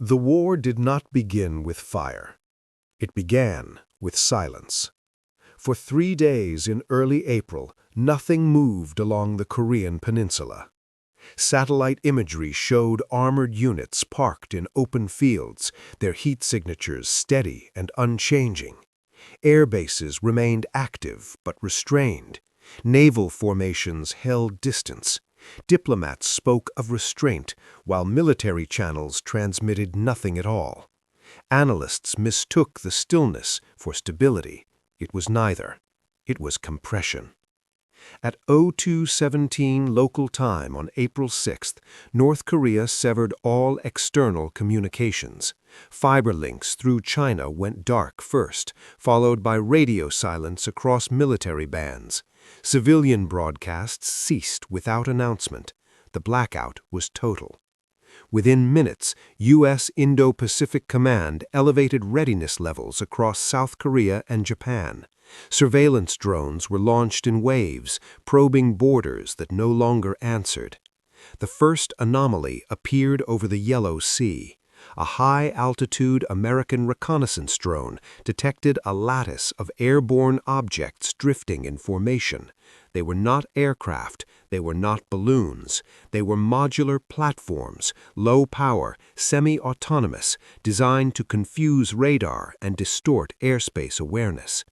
The war did not begin with fire. It began with silence. For 3 days in early April, nothing moved along the Korean peninsula. Satellite imagery showed armored units parked in open fields, their heat signatures steady and unchanging. Air bases remained active but restrained. Naval formations held distance. Diplomats spoke of restraint, while military channels transmitted nothing at all. Analysts mistook the stillness for stability. It was neither. It was compression. At 02:17 local time on April 6th, North Korea severed all external communications. Fiber links through China went dark first, followed by radio silence across military bands. Civilian broadcasts ceased without announcement. The blackout was total. Within minutes, U.S. Indo-Pacific Command elevated readiness levels across South Korea and Japan. Surveillance drones were launched in waves, probing borders that no longer answered. The first anomaly appeared over the Yellow Sea. A high-altitude American reconnaissance drone detected a lattice of airborne objects drifting in formation. They were not aircraft, they were not balloons. They were modular platforms, low power, semi-autonomous, designed to confuse radar and distort airspace awareness.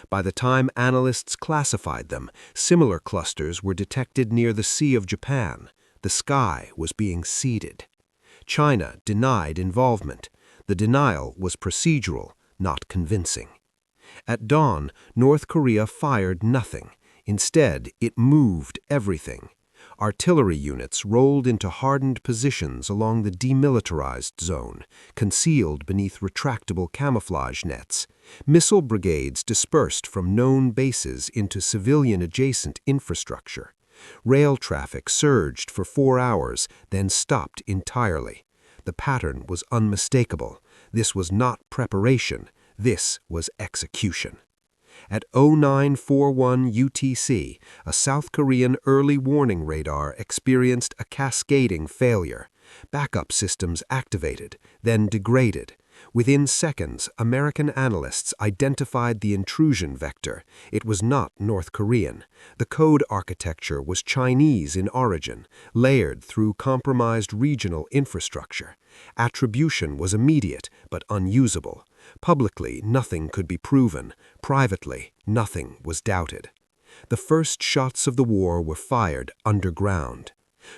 By the time analysts classified them, similar clusters were detected near the Sea of Japan. The sky was being seeded. China denied involvement. The denial was procedural, not convincing. At dawn, North Korea fired nothing. Instead, it moved everything. Artillery units rolled into hardened positions along the demilitarized zone, concealed beneath retractable camouflage nets. Missile brigades dispersed from known bases into civilian-adjacent infrastructure. Rail traffic surged for 4 hours, then stopped entirely. The pattern was unmistakable. This was not preparation. This was execution. At 0941 UTC, a South Korean early warning radar experienced a cascading failure. Backup systems activated, then degraded. Within seconds, American analysts identified the intrusion vector. It was not North Korean. The code architecture was Chinese in origin, layered through compromised regional infrastructure. Attribution was immediate but unusable. Publicly, nothing could be proven. Privately, nothing was doubted. The first shots of the war were fired underground.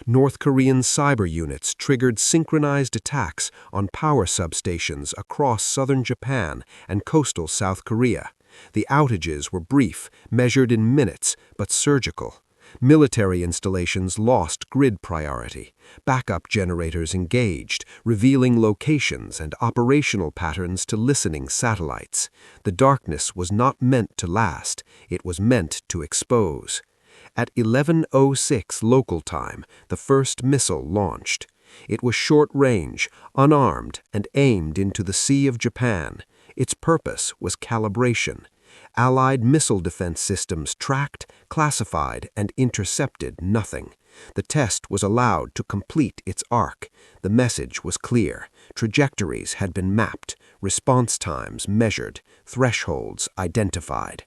North Korean cyber units triggered synchronized attacks on power substations across southern Japan and coastal South Korea. The outages were brief, measured in minutes, but surgical. Military installations lost grid priority. Backup generators engaged, revealing locations and operational patterns to listening satellites. The darkness was not meant to last. It was meant to expose. At 11:06 local time, the first missile launched. It was short-range, unarmed, and aimed into the Sea of Japan. Its purpose was calibration. Allied missile defense systems tracked, classified, and intercepted nothing. The test was allowed to complete its arc. The message was clear. Trajectories had been mapped, response times measured, thresholds identified.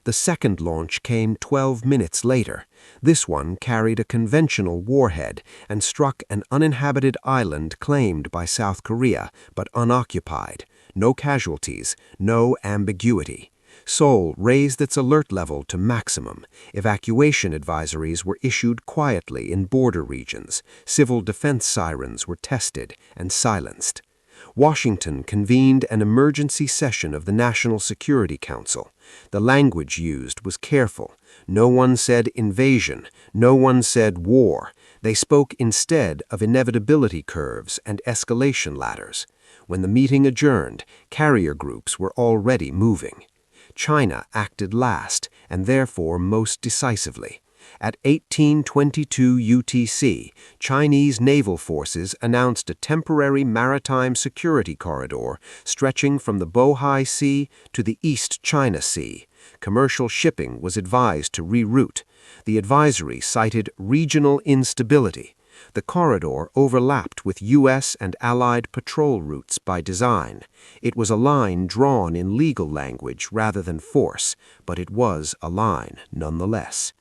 The second launch came 12 minutes later. This one carried a conventional warhead and struck an uninhabited island claimed by South Korea, but unoccupied. No casualties, no ambiguity. Seoul raised its alert level to maximum. Evacuation advisories were issued quietly in border regions. Civil defense sirens were tested and silenced. Washington convened an emergency session of the National Security Council. The language used was careful. No one said invasion. No one said war. They spoke instead of inevitability curves and escalation ladders. When the meeting adjourned, carrier groups were already moving. China acted last, and therefore most decisively. At 1822 UTC, Chinese naval forces announced a temporary maritime security corridor stretching from the Bohai Sea to the East China Sea. Commercial shipping was advised to reroute. The advisory cited regional instability. The corridor overlapped with U.S. and Allied patrol routes by design. It was a line drawn in legal language rather than force, but it was a line nonetheless.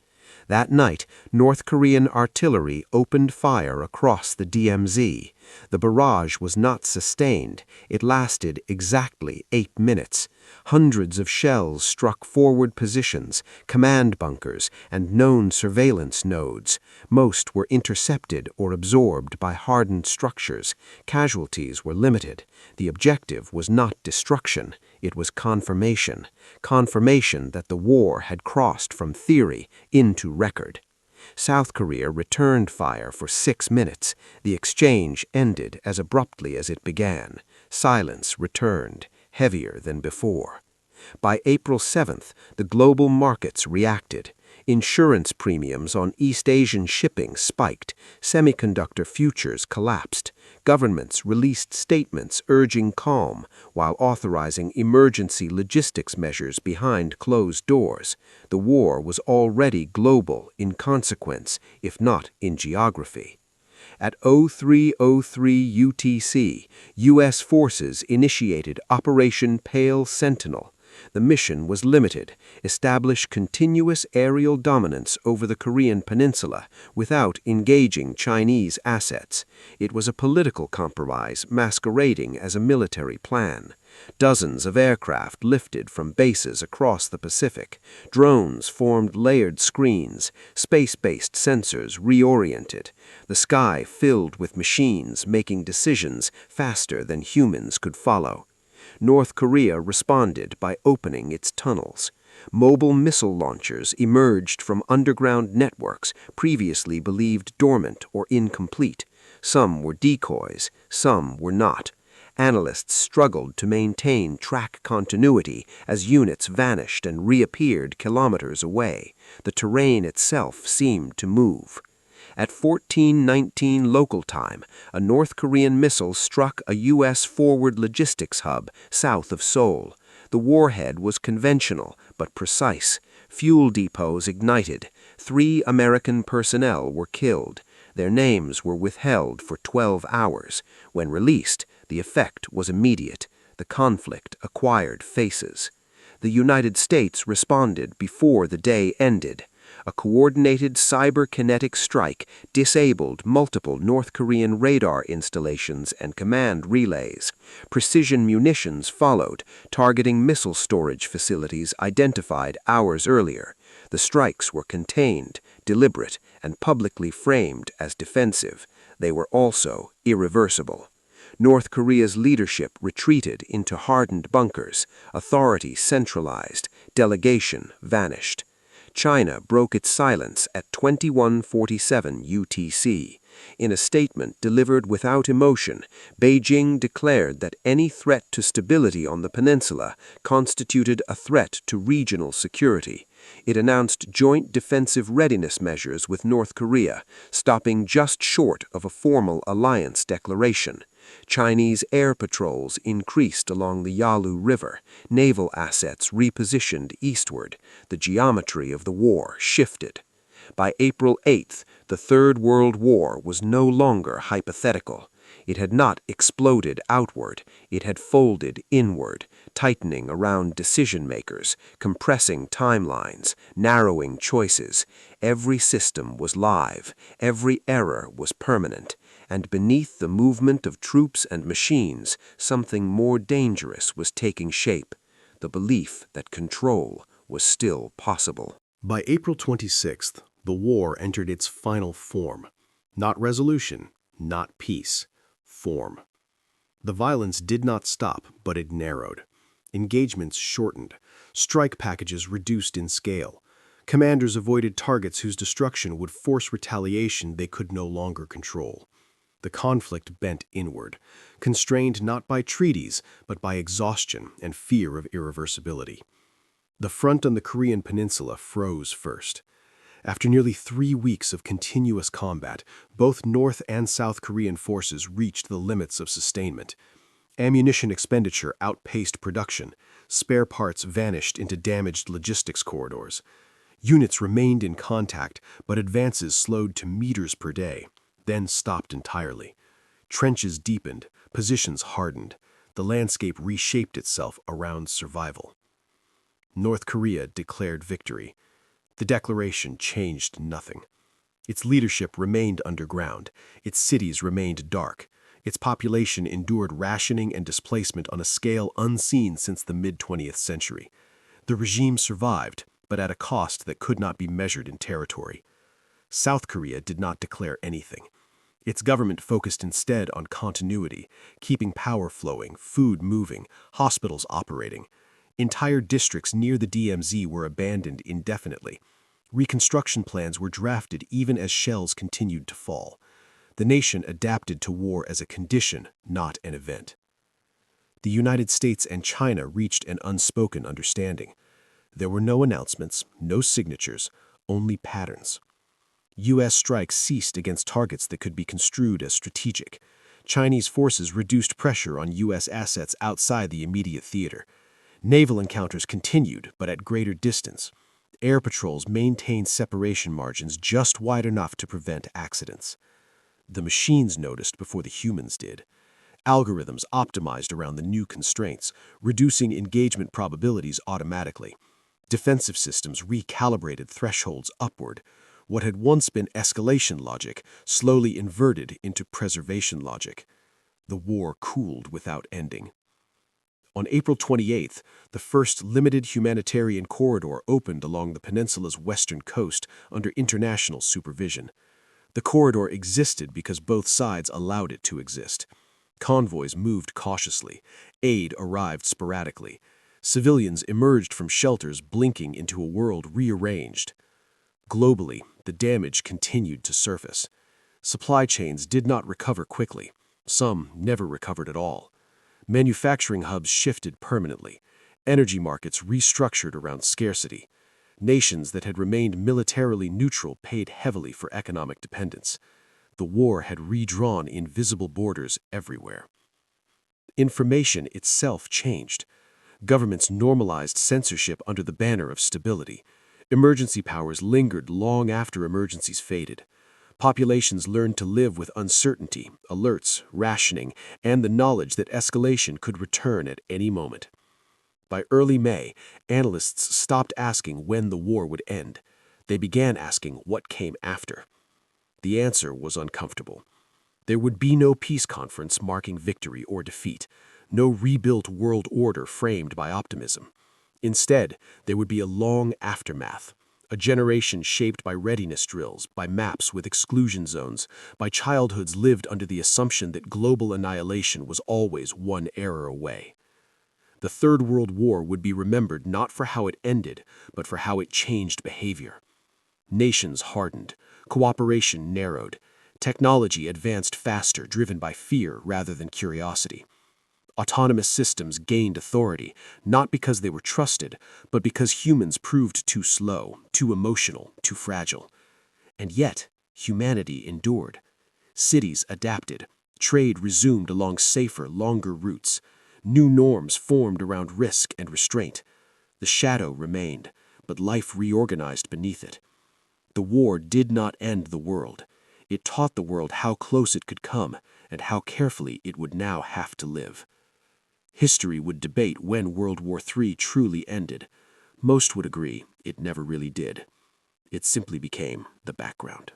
That night, North Korean artillery opened fire across the DMZ. The barrage was not sustained. It lasted exactly 8 minutes. Hundreds of shells struck forward positions, command bunkers, and known surveillance nodes. Most were intercepted or absorbed by hardened structures. Casualties were limited. The objective was not destruction. It was confirmation. Confirmation that the war had crossed from theory into record. South Korea returned fire for 6 minutes. The exchange ended as abruptly as it began. Silence returned, heavier than before. By April 7th, the global markets reacted. Insurance premiums on East Asian shipping spiked. Semiconductor futures collapsed. Governments released statements urging calm while authorizing emergency logistics measures behind closed doors. The war was already global in consequence, if not in geography. At 03:03 UTC, U.S. forces initiated Operation Pale Sentinel. The mission was limited: establish continuous aerial dominance over the Korean peninsula without engaging Chinese assets. It was a political compromise masquerading as a military plan. Dozens of aircraft lifted from bases across the Pacific. Drones formed layered screens. Space-based sensors reoriented. The sky filled with machines making decisions faster than humans could follow. North Korea responded by opening its tunnels. Mobile missile launchers emerged from underground networks previously believed dormant or incomplete. Some were decoys, some were not. Analysts struggled to maintain track continuity as units vanished and reappeared kilometers away. The terrain itself seemed to move. At 14:19 local time, a North Korean missile struck a U.S. forward logistics hub south of Seoul. The warhead was conventional but precise. Fuel depots ignited. 3 American personnel were killed. Their names were withheld for 12 hours. When released, the effect was immediate. The conflict acquired faces. The United States responded before the day ended. A coordinated cyberkinetic strike disabled multiple North Korean radar installations and command relays. Precision munitions followed, targeting missile storage facilities identified hours earlier. The strikes were contained, deliberate, and publicly framed as defensive. They were also irreversible. North Korea's leadership retreated into hardened bunkers. Authority centralized. Delegation vanished. China broke its silence at 21:47 UTC. In a statement delivered without emotion, Beijing declared that any threat to stability on the peninsula constituted a threat to regional security. It announced joint defensive readiness measures with North Korea, stopping just short of a formal alliance declaration. Chinese air patrols increased along the Yalu River. Naval assets repositioned eastward. The geometry of the war shifted. By April 8th, the Third World War was no longer hypothetical. It had not exploded outward. It had folded inward, tightening around decision-makers, compressing timelines, narrowing choices. Every system was live. Every error was permanent. And beneath the movement of troops and machines, something more dangerous was taking shape: the belief that control was still possible. By April 26th, the war entered its final form. Not resolution, not peace. Form. The violence did not stop, but it narrowed. Engagements shortened. Strike packages reduced in scale. Commanders avoided targets whose destruction would force retaliation they could no longer control. The conflict bent inward, constrained not by treaties, but by exhaustion and fear of irreversibility. The front on the Korean peninsula froze first. After nearly 3 weeks of continuous combat, both North and South Korean forces reached the limits of sustainment. Ammunition expenditure outpaced production. Spare parts vanished into damaged logistics corridors. Units remained in contact, but advances slowed to meters per day. then stopped entirely. Trenches deepened, positions hardened. The landscape reshaped itself around survival. North Korea declared victory. The declaration changed nothing. Its leadership remained underground. Its cities remained dark. Its population endured rationing and displacement on a scale unseen since the mid-20th century. The regime survived, but at a cost that could not be measured in territory. South Korea did not declare anything. Its government focused instead on continuity, keeping power flowing, food moving, hospitals operating. Entire districts near the DMZ were abandoned indefinitely. Reconstruction plans were drafted even as shells continued to fall. The nation adapted to war as a condition, not an event. The United States and China reached an unspoken understanding. There were no announcements, no signatures, only patterns. U.S. strikes ceased against targets that could be construed as strategic. Chinese forces reduced pressure on U.S. assets outside the immediate theater. Naval encounters continued, but at greater distance. Air patrols maintained separation margins just wide enough to prevent accidents. The machines noticed before the humans did. Algorithms optimized around the new constraints, reducing engagement probabilities automatically. Defensive systems recalibrated thresholds upward. What had once been escalation logic slowly inverted into preservation logic. The war cooled without ending. On April 28th, the first limited humanitarian corridor opened along the peninsula's western coast under international supervision. The corridor existed because both sides allowed it to exist. Convoys moved cautiously. Aid arrived sporadically. Civilians emerged from shelters blinking into a world rearranged. Globally, the damage continued to surface. Supply chains did not recover quickly. Some never recovered at all. Manufacturing hubs shifted permanently. Energy markets restructured around scarcity. Nations that had remained militarily neutral paid heavily for economic dependence. The war had redrawn invisible borders everywhere. Information itself changed. Governments normalized censorship under the banner of stability. Emergency powers lingered long after emergencies faded. Populations learned to live with uncertainty, alerts, rationing, and the knowledge that escalation could return at any moment. By early May, analysts stopped asking when the war would end. They began asking what came after. The answer was uncomfortable. There would be no peace conference marking victory or defeat, no rebuilt world order framed by optimism. Instead, there would be a long aftermath, a generation shaped by readiness drills, by maps with exclusion zones, by childhoods lived under the assumption that global annihilation was always one error away. The Third World War would be remembered not for how it ended, but for how it changed behavior. Nations hardened, cooperation narrowed, technology advanced faster, driven by fear rather than curiosity. Autonomous systems gained authority, not because they were trusted, but because humans proved too slow, too emotional, too fragile. And yet, humanity endured. Cities adapted. Trade resumed along safer, longer routes. New norms formed around risk and restraint. The shadow remained, but life reorganized beneath it. The war did not end the world. It taught the world how close it could come and how carefully it would now have to live. History would debate when World War III truly ended. Most would agree it never really did. It simply became the background.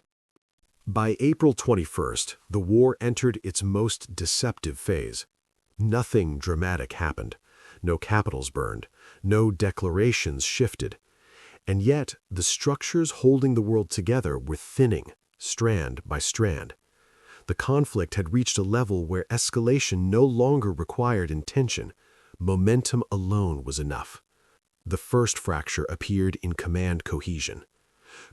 By April 21st, the war entered its most deceptive phase. Nothing dramatic happened. No capitals burned. No declarations shifted. And yet, the structures holding the world together were thinning, strand by strand. The conflict had reached a level where escalation no longer required intention. Momentum alone was enough. The first fracture appeared in command cohesion.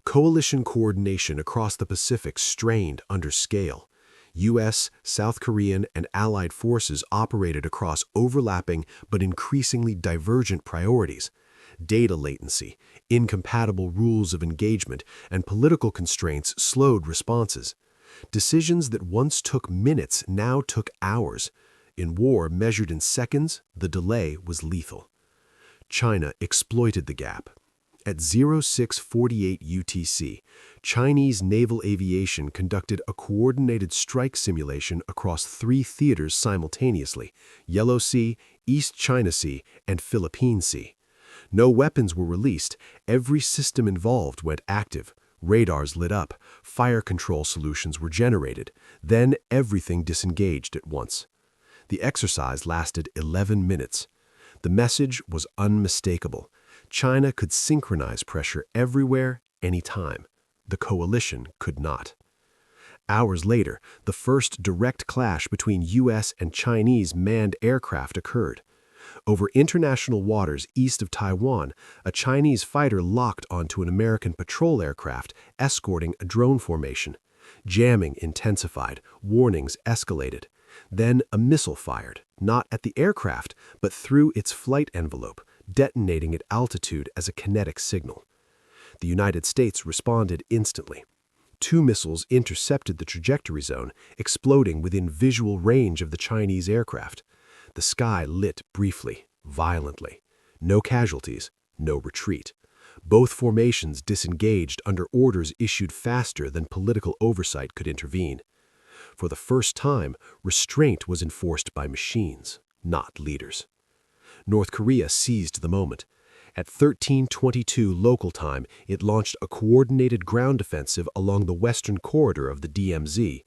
Coalition coordination across the Pacific strained under scale. U.S., South Korean, and Allied forces operated across overlapping but increasingly divergent priorities. Data latency, incompatible rules of engagement, and political constraints slowed responses. Decisions that once took minutes now took hours. In war measured in seconds, the delay was lethal. China exploited the gap. At 0648 UTC, Chinese naval aviation conducted a coordinated strike simulation across 3 theaters simultaneously: Yellow Sea, East China Sea, and Philippine Sea. No weapons were released. Every system involved went active. Radars lit up. Fire control solutions were generated. Then everything disengaged at once. The exercise lasted 11 minutes. The message was unmistakable. China could synchronize pressure everywhere, anytime. The coalition could not. Hours later, the first direct clash between U.S. and Chinese manned aircraft occurred. Over international waters east of Taiwan, a Chinese fighter locked onto an American patrol aircraft escorting a drone formation. Jamming intensified, warnings escalated. Then a missile fired, not at the aircraft, but through its flight envelope, detonating at altitude as a kinetic signal. The United States responded instantly. 2 missiles intercepted the trajectory zone, exploding within visual range of the Chinese aircraft. The sky lit briefly, violently. No casualties, no retreat. Both formations disengaged under orders issued faster than political oversight could intervene. For the first time, restraint was enforced by machines, not leaders. North Korea seized the moment. At 13:22 local time, it launched a coordinated ground offensive along the western corridor of the DMZ.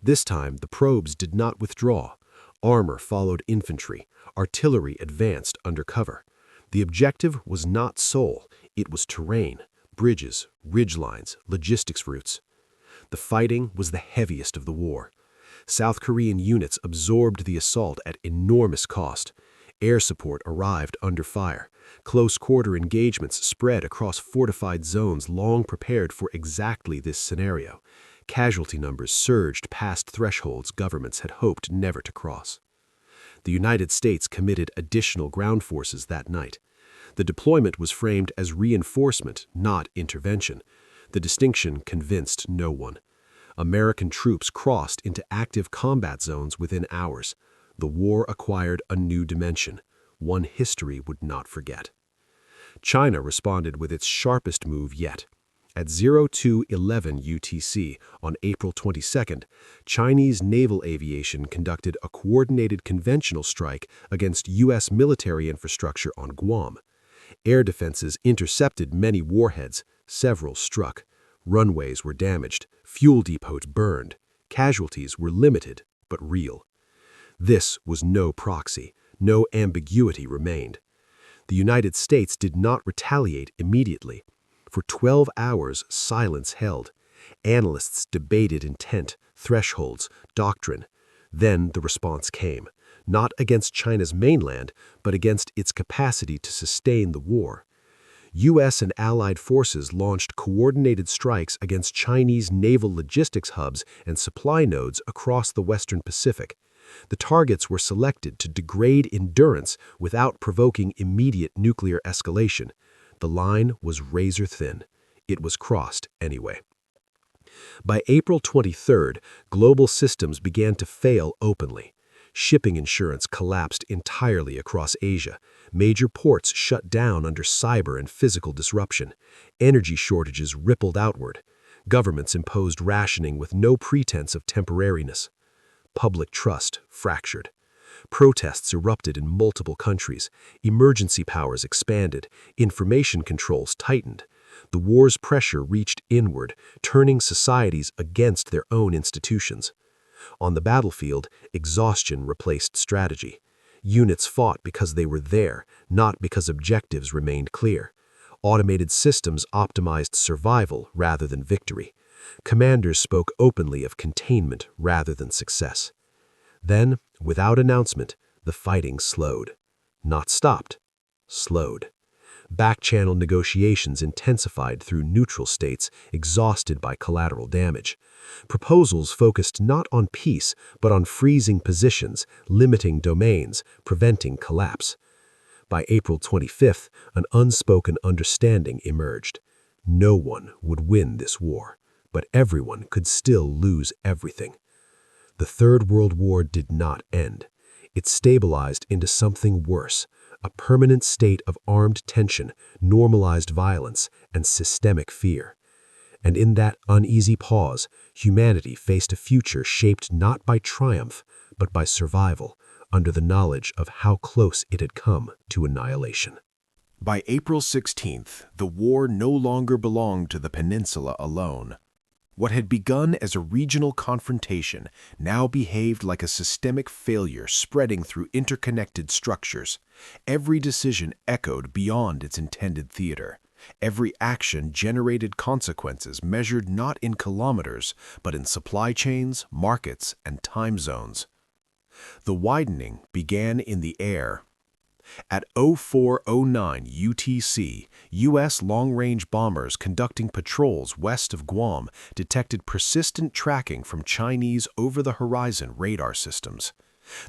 This time, the probes did not withdraw. Armor followed infantry. Artillery advanced under cover. The objective was not Seoul. It was terrain, bridges, ridgelines, logistics routes. The fighting was the heaviest of the war. South Korean units absorbed the assault at enormous cost. Air support arrived under fire. Close-quarter engagements spread across fortified zones long prepared for exactly this scenario. Casualty numbers surged past thresholds governments had hoped never to cross. The United States committed additional ground forces that night. The deployment was framed as reinforcement, not intervention. The distinction convinced no one. American troops crossed into active combat zones within hours. The war acquired a new dimension, one history would not forget. China responded with its sharpest move yet. At 02:11 UTC on April 22nd, Chinese naval aviation conducted a coordinated conventional strike against U.S. military infrastructure on Guam. Air defenses intercepted many warheads, several struck. Runways were damaged, fuel depots burned. Casualties were limited, but real. This was no proxy. No ambiguity remained. The United States did not retaliate immediately. For 12 hours, silence held. Analysts debated intent, thresholds, doctrine. Then the response came, not against China's mainland, but against its capacity to sustain the war. U.S. and allied forces launched coordinated strikes against Chinese naval logistics hubs and supply nodes across the Western Pacific. The targets were selected to degrade endurance without provoking immediate nuclear escalation. The line was razor thin. It was crossed anyway. By April 23rd, global systems began to fail openly. Shipping insurance collapsed entirely across Asia. Major ports shut down under cyber and physical disruption. Energy shortages rippled outward. Governments imposed rationing with no pretense of temporariness. Public trust fractured. Protests erupted in multiple countries. Emergency powers expanded. Information controls tightened. The war's pressure reached inward, turning societies against their own institutions. On the battlefield, exhaustion replaced strategy. Units fought because they were there, not because objectives remained clear. Automated systems optimized survival rather than victory. Commanders spoke openly of containment rather than success. Then, without announcement, the fighting slowed. Not stopped, slowed. Back-channel negotiations intensified through neutral states exhausted by collateral damage. Proposals focused not on peace, but on freezing positions, limiting domains, preventing collapse. By April 25th, an unspoken understanding emerged. No one would win this war, but everyone could still lose everything. The Third World War did not end. It stabilized into something worse, a permanent state of armed tension, normalized violence, and systemic fear. And in that uneasy pause, humanity faced a future shaped not by triumph, but by survival, under the knowledge of how close it had come to annihilation. By April 16th, the war no longer belonged to the peninsula alone. What had begun as a regional confrontation now behaved like a systemic failure spreading through interconnected structures. Every decision echoed beyond its intended theater. Every action generated consequences measured not in kilometers, but in supply chains, markets, and time zones. The widening began in the air. At 0409 UTC, U.S. long-range bombers conducting patrols west of Guam detected persistent tracking from Chinese over-the-horizon radar systems.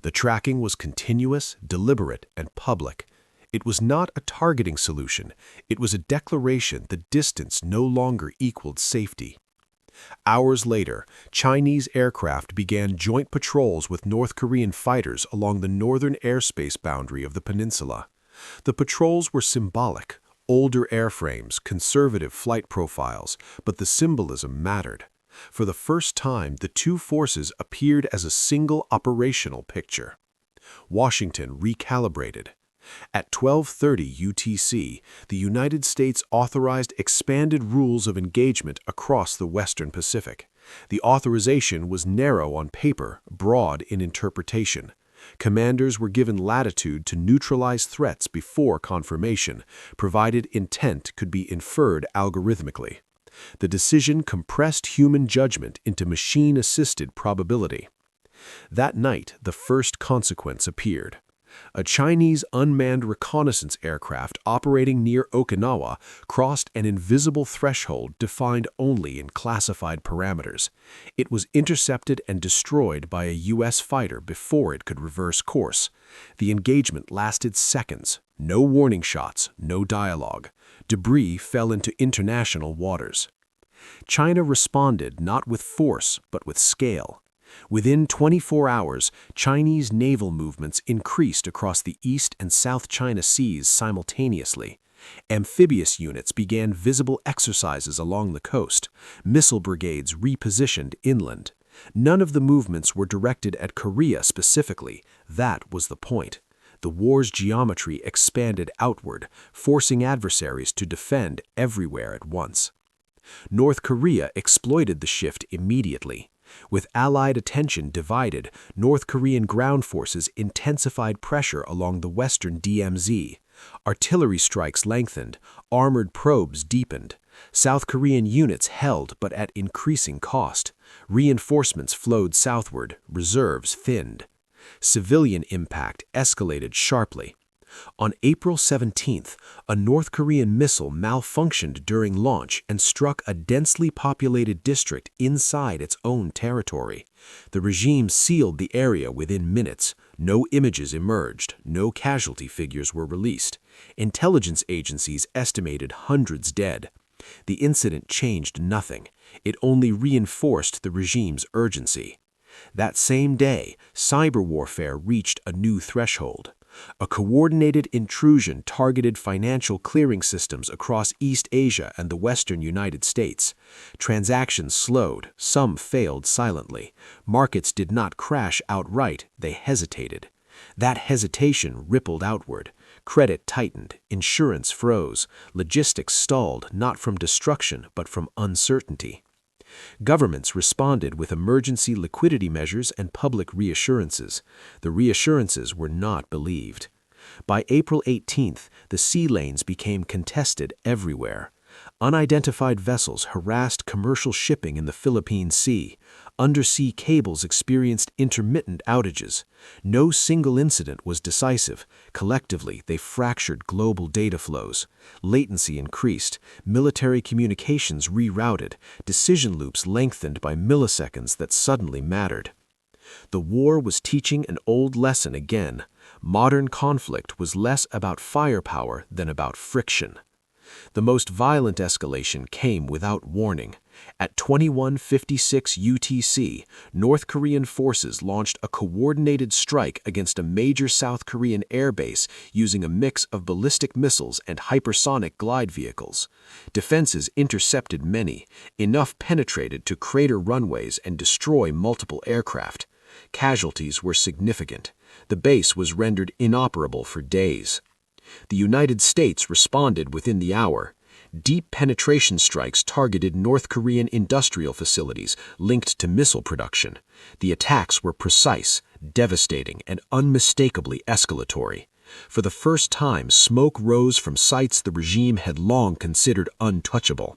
The tracking was continuous, deliberate, and public. It was not a targeting solution. It was a declaration that distance no longer equaled safety. Hours later, Chinese aircraft began joint patrols with North Korean fighters along the northern airspace boundary of the peninsula. The patrols were symbolic, older airframes, conservative flight profiles, but the symbolism mattered. For the first time, the two forces appeared as a single operational picture. Washington recalibrated. At 12:30 UTC, the United States authorized expanded rules of engagement across the Western Pacific. The authorization was narrow on paper, broad in interpretation. Commanders were given latitude to neutralize threats before confirmation, provided intent could be inferred algorithmically. The decision compressed human judgment into machine-assisted probability. That night, the first consequence appeared. A Chinese unmanned reconnaissance aircraft operating near Okinawa crossed an invisible threshold defined only in classified parameters. It was intercepted and destroyed by a U.S. fighter before it could reverse course. The engagement lasted seconds. No warning shots, no dialogue. Debris fell into international waters. China responded not with force, but with scale. Within 24 hours, Chinese naval movements increased across the East and South China Seas simultaneously. Amphibious units began visible exercises along the coast. Missile brigades repositioned inland. None of the movements were directed at Korea specifically. That was the point. The war's geometry expanded outward, forcing adversaries to defend everywhere at once. North Korea exploited the shift immediately. With Allied attention divided, North Korean ground forces intensified pressure along the western DMZ. Artillery strikes lengthened, armored probes deepened. South Korean units held, but at increasing cost. Reinforcements flowed southward, reserves thinned. Civilian impact escalated sharply. On April 17th, a North Korean missile malfunctioned during launch and struck a densely populated district inside its own territory. The regime sealed the area within minutes. No images emerged. No casualty figures were released. Intelligence agencies estimated hundreds dead. The incident changed nothing. It only reinforced the regime's urgency. That same day, cyber warfare reached a new threshold. A coordinated intrusion targeted financial clearing systems across East Asia and the western United States. Transactions slowed, some failed silently. Markets did not crash outright, they hesitated. That hesitation rippled outward. Credit tightened, insurance froze, logistics stalled not from destruction but from uncertainty. Governments responded with emergency liquidity measures and public reassurances. The reassurances were not believed. By April 18th, the sea lanes became contested everywhere. Unidentified vessels harassed commercial shipping in the Philippine Sea. Undersea cables experienced intermittent outages. No single incident was decisive. Collectively, they fractured global data flows. Latency increased. Military communications rerouted. Decision loops lengthened by milliseconds that suddenly mattered. The war was teaching an old lesson again. Modern conflict was less about firepower than about friction. The most violent escalation came without warning. At 21:56 UTC, North Korean forces launched a coordinated strike against a major South Korean airbase using a mix of ballistic missiles and hypersonic glide vehicles. Defenses intercepted many, enough penetrated to crater runways and destroy multiple aircraft. Casualties were significant. The base was rendered inoperable for days. The United States responded within the hour. Deep penetration strikes targeted North Korean industrial facilities linked to missile production. The attacks were precise, devastating, and unmistakably escalatory. For the first time, smoke rose from sites the regime had long considered untouchable.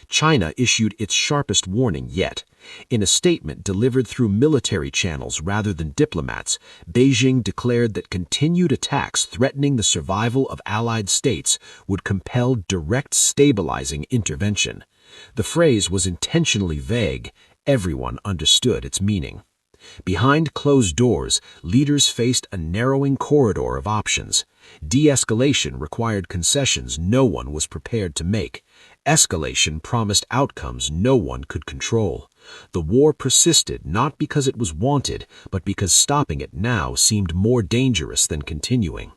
China issued its sharpest warning yet. In a statement delivered through military channels rather than diplomats, Beijing declared that continued attacks threatening the survival of allied states would compel direct stabilizing intervention. The phrase was intentionally vague. Everyone understood its meaning. Behind closed doors, leaders faced a narrowing corridor of options. De-escalation required concessions no one was prepared to make. Escalation promised outcomes no one could control. The war persisted not because it was wanted, but because stopping it now seemed more dangerous than continuing.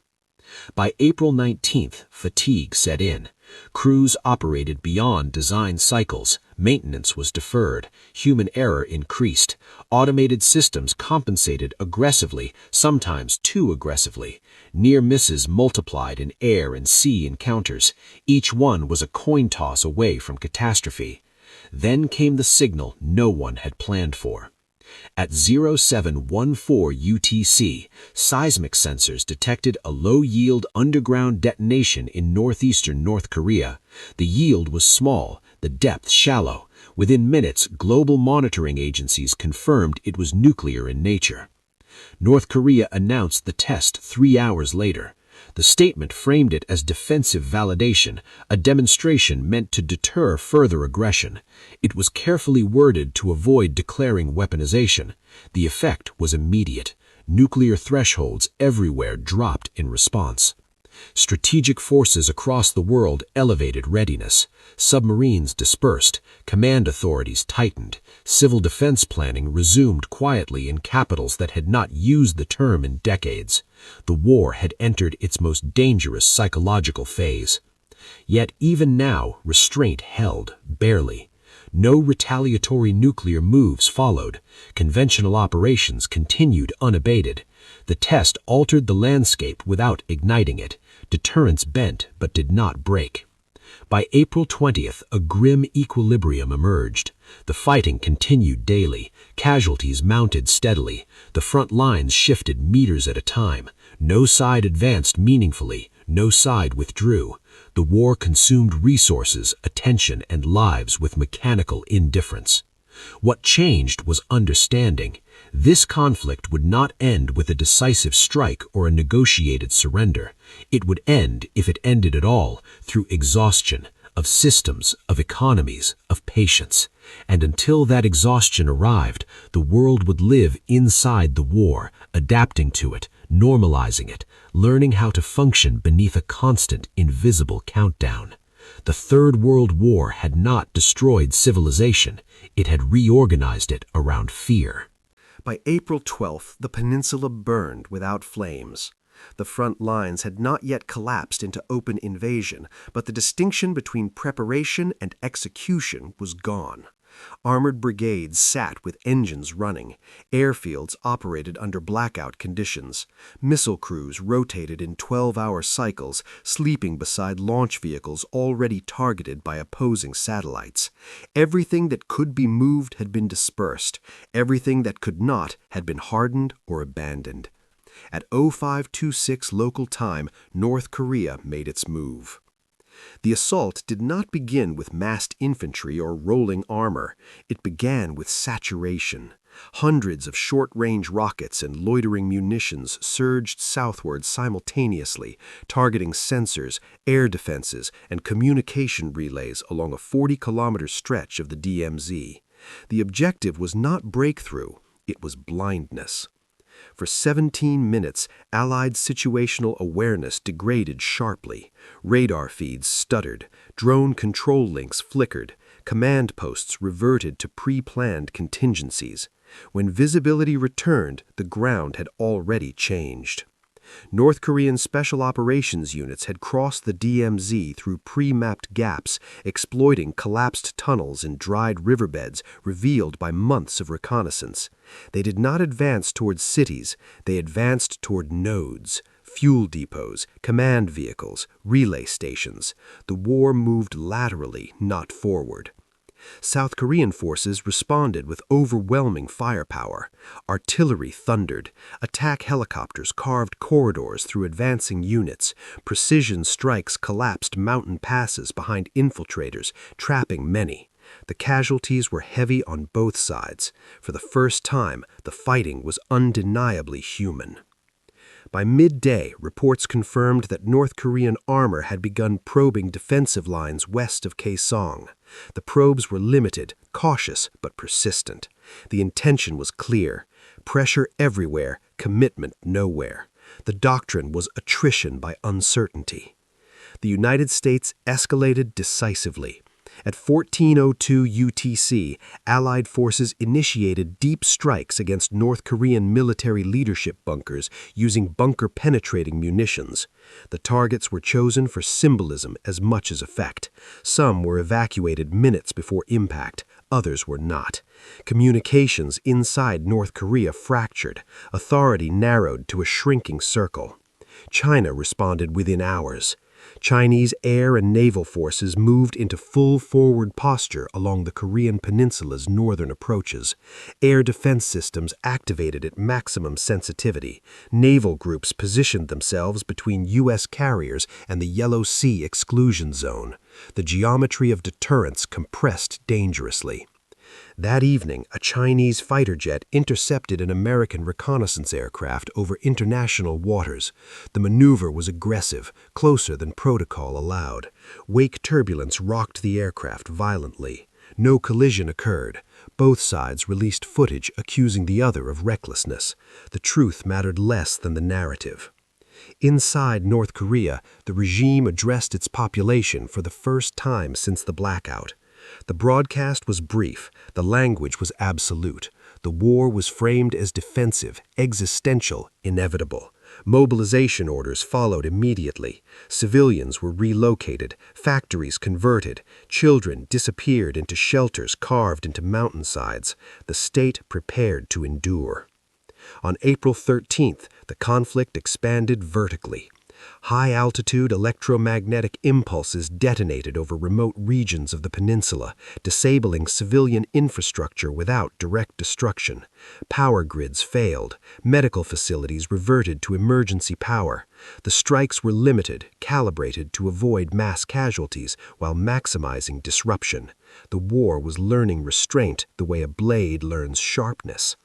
By April 19th, fatigue set in. Crews operated beyond design cycles. Maintenance was deferred. Human error increased. Automated systems compensated aggressively, sometimes too aggressively. Near misses multiplied in air and sea encounters. Each one was a coin toss away from catastrophe. Then came the signal no one had planned for. At 0714 UTC, seismic sensors detected a low-yield underground detonation in northeastern North Korea. The yield was small, the depth shallow. Within minutes, global monitoring agencies confirmed it was nuclear in nature. North Korea announced the test 3 hours later. The statement framed it as defensive validation, a demonstration meant to deter further aggression. It was carefully worded to avoid declaring weaponization. The effect was immediate. Nuclear thresholds everywhere dropped in response. Strategic forces across the world elevated readiness. Submarines dispersed. Command authorities tightened. Civil defense planning resumed quietly in capitals that had not used the term in decades. The war had entered its most dangerous psychological phase. Yet even now, restraint held, barely. No retaliatory nuclear moves followed. Conventional operations continued unabated. The test altered the landscape without igniting it. Deterrence bent but did not break. By April 20th, a grim equilibrium emerged. The fighting continued daily. Casualties mounted steadily. The front lines shifted meters at a time. No side advanced meaningfully. No side withdrew. The war consumed resources, attention, and lives with mechanical indifference. What changed was understanding. This conflict would not end with a decisive strike or a negotiated surrender. It would end, if it ended at all, through exhaustion of systems, of economies, of patience. And until that exhaustion arrived, the world would live inside the war, adapting to it, normalizing it, learning how to function beneath a constant, invisible countdown. The Third World War had not destroyed civilization. It had reorganized it around fear. By April 12th, the peninsula burned without flames. The front lines had not yet collapsed into open invasion, but the distinction between preparation and execution was gone. Armored brigades sat with engines running. Airfields operated under blackout conditions. Missile crews rotated in 12-hour cycles, sleeping beside launch vehicles already targeted by opposing satellites. Everything that could be moved had been dispersed. Everything that could not had been hardened or abandoned. At 0526 local time, North Korea made its move. The assault did not begin with massed infantry or rolling armor. It began with saturation. Hundreds of short-range rockets and loitering munitions surged southward simultaneously, targeting sensors, air defenses, and communication relays along a 40-kilometer stretch of the DMZ. The objective was not breakthrough, it was blindness. For 17 minutes, Allied situational awareness degraded sharply. Radar feeds stuttered. Drone control links flickered. Command posts reverted to pre-planned contingencies. When visibility returned, the ground had already changed. North Korean special operations units had crossed the DMZ through pre-mapped gaps, exploiting collapsed tunnels and dried riverbeds revealed by months of reconnaissance. They did not advance toward cities, they advanced toward nodes, fuel depots, command vehicles, relay stations. The war moved laterally, not forward. South Korean forces responded with overwhelming firepower. Artillery thundered. Attack helicopters carved corridors through advancing units. Precision strikes collapsed mountain passes behind infiltrators, trapping many. The casualties were heavy on both sides. For the first time, the fighting was undeniably human. By midday, reports confirmed that North Korean armor had begun probing defensive lines west of Kaesong. The probes were limited, cautious, but persistent. The intention was clear: pressure everywhere, commitment nowhere. The doctrine was attrition by uncertainty. The United States escalated decisively. At 14:02 UTC, Allied forces initiated deep strikes against North Korean military leadership bunkers using bunker-penetrating munitions. The targets were chosen for symbolism as much as effect. Some were evacuated minutes before impact, others were not. Communications inside North Korea fractured. Authority narrowed to a shrinking circle. China responded within hours. Chinese air and naval forces moved into full forward posture along the Korean peninsula's northern approaches. Air defense systems activated at maximum sensitivity. Naval groups positioned themselves between U.S. carriers and the Yellow Sea exclusion zone. The geometry of deterrence compressed dangerously. That evening, a Chinese fighter jet intercepted an American reconnaissance aircraft over international waters. The maneuver was aggressive, closer than protocol allowed. Wake turbulence rocked the aircraft violently. No collision occurred. Both sides released footage accusing the other of recklessness. The truth mattered less than the narrative. Inside North Korea, the regime addressed its population for the first time since the blackout. The broadcast was brief, the language was absolute. The war was framed as defensive, existential, inevitable. Mobilization orders followed immediately. Civilians were relocated, factories converted, children disappeared into shelters carved into mountainsides. The state prepared to endure. On April 13th, the conflict expanded vertically. High-altitude electromagnetic impulses detonated over remote regions of the peninsula, disabling civilian infrastructure without direct destruction. Power grids failed. Medical facilities reverted to emergency power. The strikes were limited, calibrated to avoid mass casualties while maximizing disruption. The war was learning restraint the way a blade learns sharpness.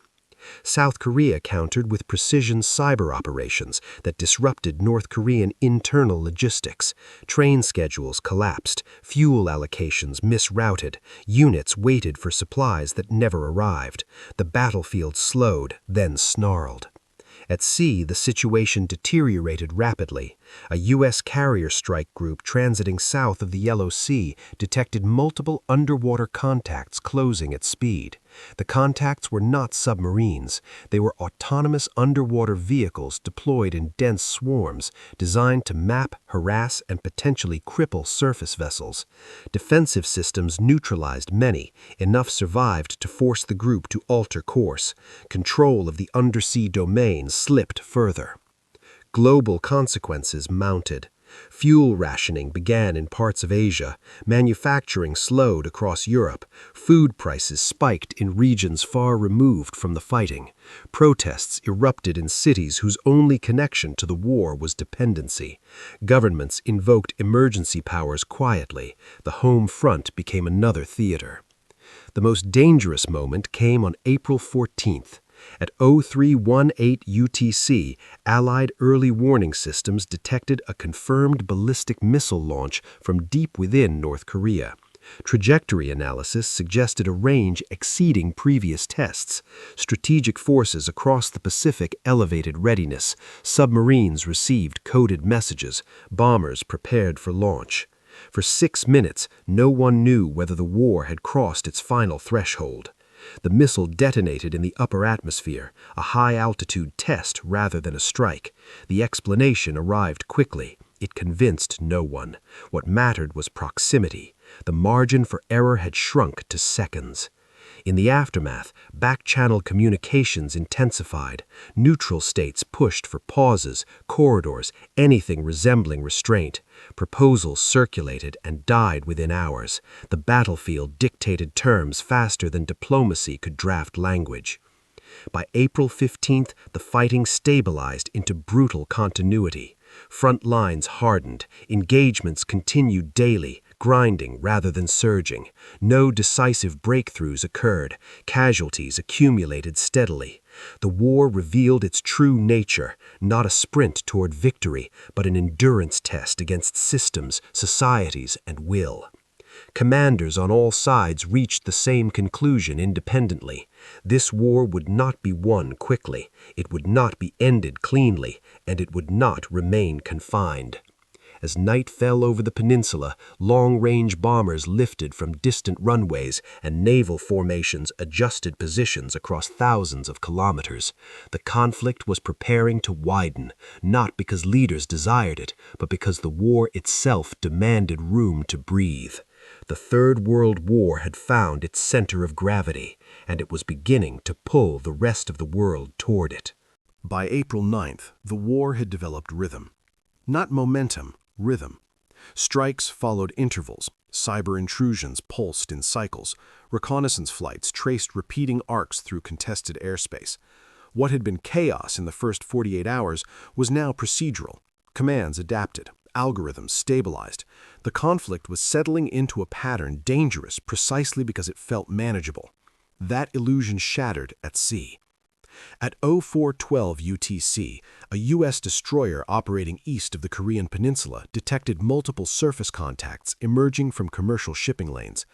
South Korea countered with precision cyber operations that disrupted North Korean internal logistics. Train schedules collapsed, fuel allocations misrouted, units waited for supplies that never arrived. The battlefield slowed, then snarled. At sea, the situation deteriorated rapidly. A U.S. carrier strike group transiting south of the Yellow Sea detected multiple underwater contacts closing at speed. The contacts were not submarines. They were autonomous underwater vehicles deployed in dense swarms, designed to map, harass, and potentially cripple surface vessels. Defensive systems neutralized many. Enough survived to force the group to alter course. Control of the undersea domain slipped further. Global consequences mounted. Fuel rationing began in parts of Asia. Manufacturing slowed across Europe. Food prices spiked in regions far removed from the fighting. Protests erupted in cities whose only connection to the war was dependency. Governments invoked emergency powers quietly. The home front became another theater. The most dangerous moment came on April 14th. At 0318 UTC, Allied early warning systems detected a confirmed ballistic missile launch from deep within North Korea. Trajectory analysis suggested a range exceeding previous tests. Strategic forces across the Pacific elevated readiness. Submarines received coded messages. Bombers prepared for launch. For 6 minutes, no one knew whether the war had crossed its final threshold. The missile detonated in the upper atmosphere, a high-altitude test rather than a strike. The explanation arrived quickly. It convinced no one. What mattered was proximity. The margin for error had shrunk to seconds. In the aftermath, back-channel communications intensified. Neutral states pushed for pauses, corridors, anything resembling restraint. Proposals circulated and died within hours. The battlefield dictated terms faster than diplomacy could draft language. By April 15th, the fighting stabilized into brutal continuity. Front lines hardened, engagements continued daily, grinding rather than surging. No decisive breakthroughs occurred. Casualties accumulated steadily. The war revealed its true nature, not a sprint toward victory, but an endurance test against systems, societies, and will. Commanders on all sides reached the same conclusion independently. This war would not be won quickly, it would not be ended cleanly, and it would not remain confined. As night fell over the peninsula, long-range bombers lifted from distant runways and naval formations adjusted positions across thousands of kilometers. The conflict was preparing to widen, not because leaders desired it, but because the war itself demanded room to breathe. The Third World War had found its center of gravity, and it was beginning to pull the rest of the world toward it. By April 9th, the war had developed rhythm. Not momentum, rhythm. Strikes followed intervals, cyber intrusions pulsed in cycles, reconnaissance flights traced repeating arcs through contested airspace. What had been chaos in the first 48 hours was now procedural. Commands adapted, algorithms stabilized. The conflict was settling into a pattern dangerous precisely because it felt manageable. That illusion shattered at sea. At 0412 UTC, a U.S. destroyer operating east of the Korean peninsula detected multiple surface contacts emerging from commercial shipping lanes.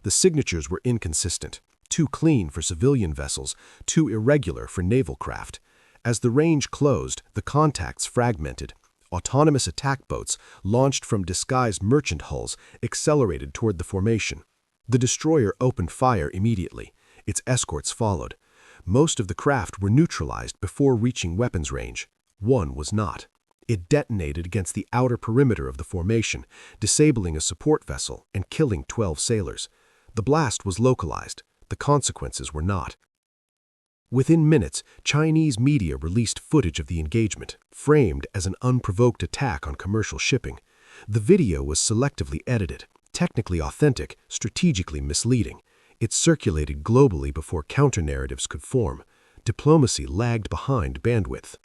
The signatures were inconsistent, too clean for civilian vessels, too irregular for naval craft. As the range closed, the contacts fragmented. Autonomous attack boats, launched from disguised merchant hulls, accelerated toward the formation. The destroyer opened fire immediately. Its escorts followed. Most of the craft were neutralized before reaching weapons range. One was not. It detonated against the outer perimeter of the formation, disabling a support vessel and killing 12 sailors. The blast was localized. The consequences were not. Within minutes, Chinese media released footage of the engagement, framed as an unprovoked attack on commercial shipping. The video was selectively edited, technically authentic, strategically misleading. It circulated globally before counter-narratives could form. Diplomacy lagged behind bandwidth.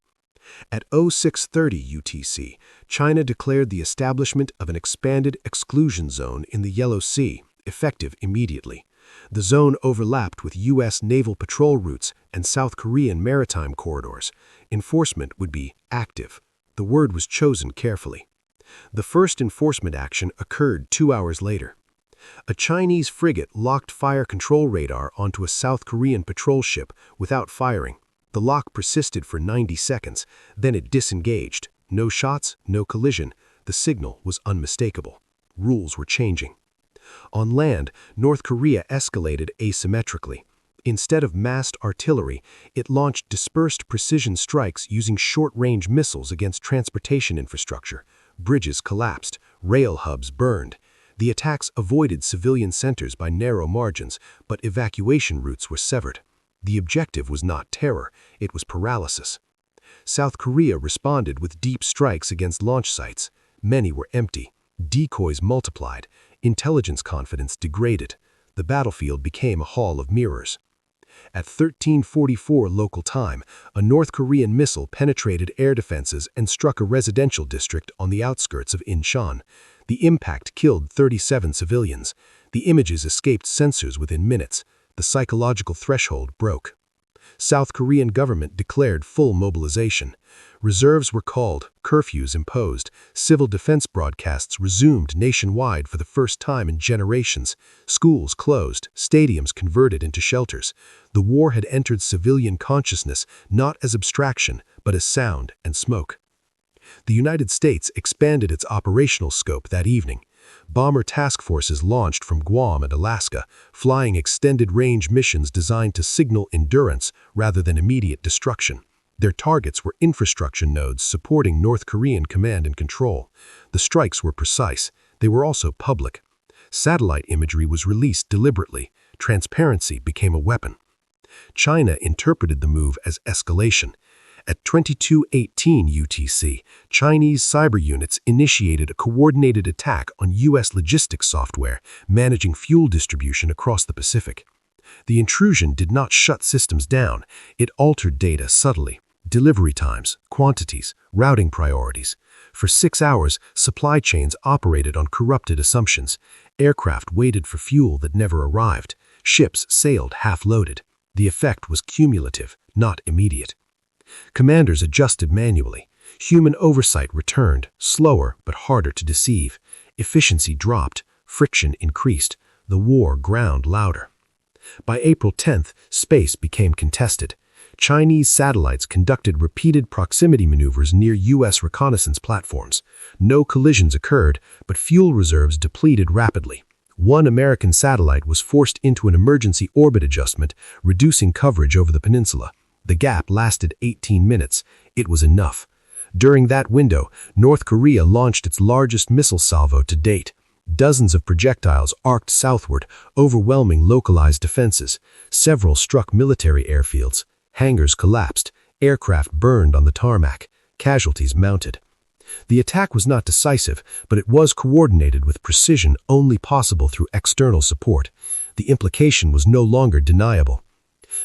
At 0630 UTC, China declared the establishment of an expanded exclusion zone in the Yellow Sea, effective immediately. The zone overlapped with U.S. naval patrol routes and South Korean maritime corridors. Enforcement would be active. The word was chosen carefully. The first enforcement action occurred 2 hours later. A Chinese frigate locked fire control radar onto a South Korean patrol ship without firing. The lock persisted for 90 seconds, then it disengaged. No shots, no collision. The signal was unmistakable. Rules were changing. On land, North Korea escalated asymmetrically. Instead of massed artillery, it launched dispersed precision strikes using short-range missiles against transportation infrastructure. Bridges collapsed, rail hubs burned. The attacks avoided civilian centers by narrow margins, but evacuation routes were severed. The objective was not terror, it was paralysis. South Korea responded with deep strikes against launch sites. Many were empty. Decoys multiplied. Intelligence confidence degraded. The battlefield became a hall of mirrors. At 1344 local time, a North Korean missile penetrated air defenses and struck a residential district on the outskirts of Incheon. The impact killed 37 civilians. The images escaped censors within minutes. The psychological threshold broke. South Korean government declared full mobilization. Reserves were called, curfews imposed, civil defense broadcasts resumed nationwide for the first time in generations, schools closed, stadiums converted into shelters. The war had entered civilian consciousness not as abstraction, but as sound and smoke. The United States expanded its operational scope that evening. Bomber task forces launched from Guam and Alaska, flying extended-range missions designed to signal endurance rather than immediate destruction. Their targets were infrastructure nodes supporting North Korean command and control. The strikes were precise. They were also public. Satellite imagery was released deliberately. Transparency became a weapon. China interpreted the move as escalation. At 22:18 UTC, Chinese cyber units initiated a coordinated attack on U.S. logistics software, managing fuel distribution across the Pacific. The intrusion did not shut systems down. It altered data subtly. Delivery times, quantities, routing priorities. For 6 hours, supply chains operated on corrupted assumptions. Aircraft waited for fuel that never arrived. Ships sailed half-loaded. The effect was cumulative, not immediate. Commanders adjusted manually. Human oversight returned, slower but harder to deceive. Efficiency dropped, friction increased. The war ground louder. By April 10th, space became contested. Chinese satellites conducted repeated proximity maneuvers near U.S. reconnaissance platforms. No collisions occurred, but fuel reserves depleted rapidly. One American satellite was forced into an emergency orbit adjustment, reducing coverage over the peninsula. The gap lasted 18 minutes. It was enough. During that window, North Korea launched its largest missile salvo to date. Dozens of projectiles arced southward, overwhelming localized defenses. Several struck military airfields. Hangars collapsed. Aircraft burned on the tarmac. Casualties mounted. The attack was not decisive, but it was coordinated with precision only possible through external support. The implication was no longer deniable.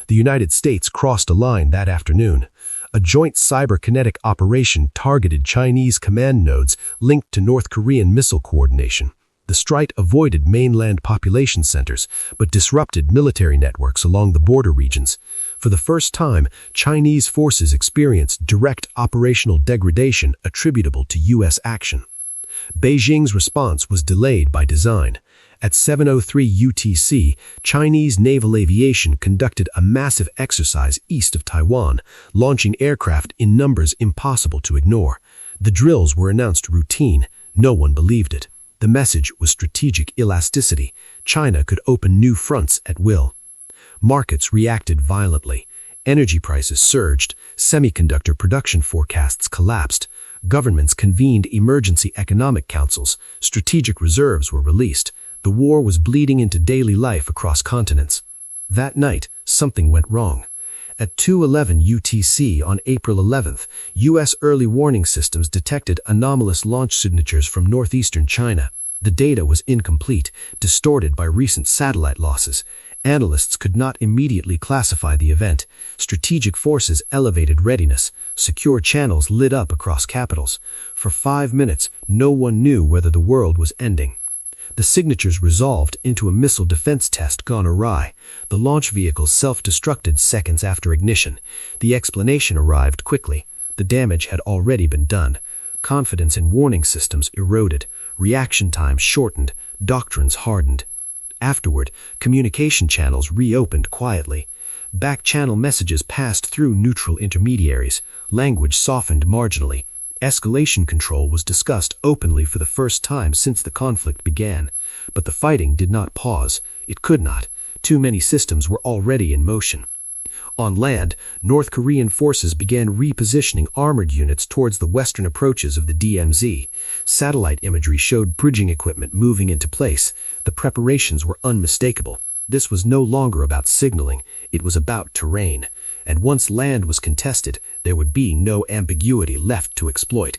The United States crossed a line that afternoon. A joint cyberkinetic operation targeted Chinese command nodes linked to North Korean missile coordination. The strike avoided mainland population centers, but disrupted military networks along the border regions. For the first time, Chinese forces experienced direct operational degradation attributable to U.S. action. Beijing's response was delayed by design. At 7:03 UTC, Chinese naval aviation conducted a massive exercise east of Taiwan, launching aircraft in numbers impossible to ignore. The drills were announced routine. No one believed it. The message was strategic elasticity. China could open new fronts at will. Markets reacted violently. Energy prices surged. Semiconductor production forecasts collapsed. Governments convened emergency economic councils. Strategic reserves were released. The war was bleeding into daily life across continents. That night, something went wrong. At 2:11 UTC on April 11th, U.S. early warning systems detected anomalous launch signatures from northeastern China. The data was incomplete, distorted by recent satellite losses. Analysts could not immediately classify the event. Strategic forces elevated readiness. Secure channels lit up across capitals. For 5 minutes, no one knew whether the world was ending. The signatures resolved into a missile defense test gone awry. The launch vehicles self-destructed seconds after ignition. The explanation arrived quickly. The damage had already been done. Confidence in warning systems eroded. Reaction times shortened. Doctrines hardened. Afterward, communication channels reopened quietly. Back-channel messages passed through neutral intermediaries. Language softened marginally. Escalation control was discussed openly for the first time since the conflict began. But the fighting did not pause. It could not. Too many systems were already in motion. On land, North Korean forces began repositioning armored units towards the western approaches of the DMZ. Satellite imagery showed bridging equipment moving into place. The preparations were unmistakable. This was no longer about signaling. It was about terrain. And once land was contested, there would be no ambiguity left to exploit.